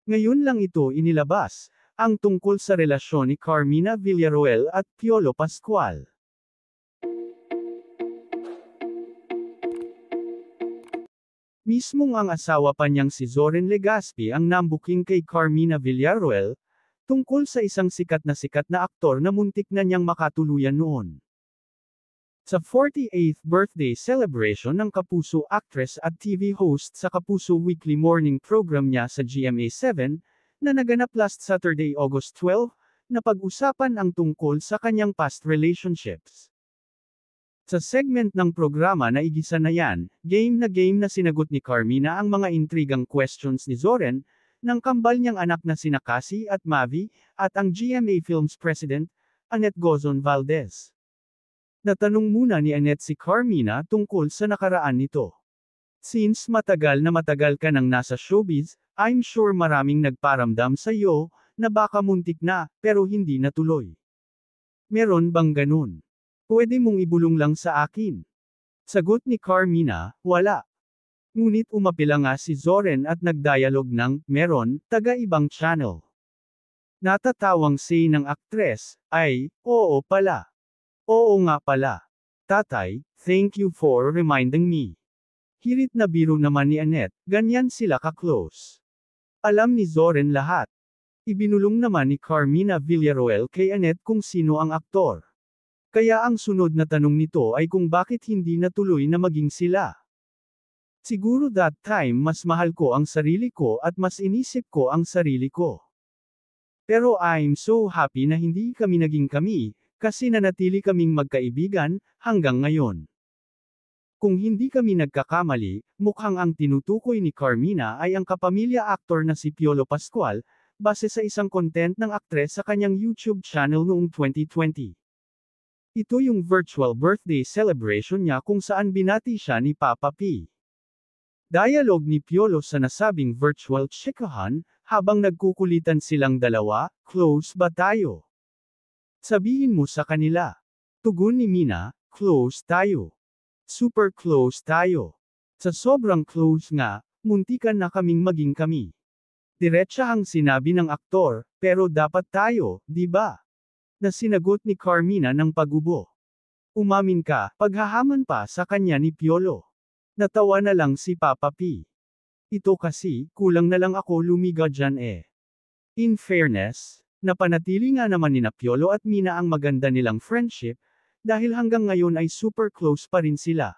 Ngayon lang ito inilabas, ang tungkol sa relasyon ni Carmina Villarroel at Piolo Pascual. Mismong ang asawa pa niyang si Zoren Legaspi ang nambuking kay Carmina Villarroel, tungkol sa isang sikat na aktor na muntik na niyang makatuluyan noon. Sa 48th birthday celebration ng Kapuso actress at TV host sa Kapuso weekly morning program niya sa GMA7, na naganap last Saturday August 12, napag-usapan ang tungkol sa kanyang past relationships. Sa segment ng programa na igisa na yan, game na sinagot ni Carmina ang mga intrigang questions ni Zoren, ng kambal niyang anak na sina Cassie at Mavi, at ang GMA Films President, Annette Gozon Valdez. Natanong muna ni Annette si Carmina tungkol sa nakaraan nito. Since matagal ka nang nasa showbiz, I'm sure maraming nagparamdam sa iyo, na baka muntik na, pero hindi natuloy. Meron bang ganun? Pwede mong ibulong lang sa akin. Sagot ni Carmina, wala. Ngunit umapila nga si Zoren at nagdialog ng, meron, taga-ibang channel. Natatawang say ng aktres, ay, oo pala. Oo nga pala. Tatay, thank you for reminding me. Hirit na biro naman ni Annette, ganyan sila ka-close. Alam ni Zoren lahat. Ibinulong naman ni Carmina Villarroel kay Annette kung sino ang aktor. Kaya ang sunod na tanong nito ay kung bakit hindi natuloy na maging sila. Siguro that time mas mahal ko ang sarili ko at mas inisip ko ang sarili ko. Pero I'm so happy na hindi kami naging kami, kasi nanatili kaming magkaibigan, hanggang ngayon. Kung hindi kami nagkakamali, mukhang ang tinutukoy ni Carmina ay ang kapamilya actor na si Piolo Pascual, base sa isang content ng aktres sa kanyang YouTube channel noong 2020. Ito yung virtual birthday celebration niya kung saan binati siya ni Papa P. Dialogue ni Piolo sa nasabing virtual chikahan, habang nagkukulitan silang dalawa, close ba tayo? Sabihin mo sa kanila. Tugon ni Mina, close tayo. Super close tayo. Sa sobrang close nga, muntikan na kaming maging kami. Diretsahang sinabi ng aktor, pero dapat tayo, di ba? Na sinagot ni Carmina ng pagubo. Umamin ka, paghahaman pa sa kanya ni Piolo. Natawa na lang si Papa P. Ito kasi, kulang na lang ako lumiga dyan eh. In fairness, napanatili nga naman nina Piolo at Mina ang maganda nilang friendship, dahil hanggang ngayon ay super close pa rin sila.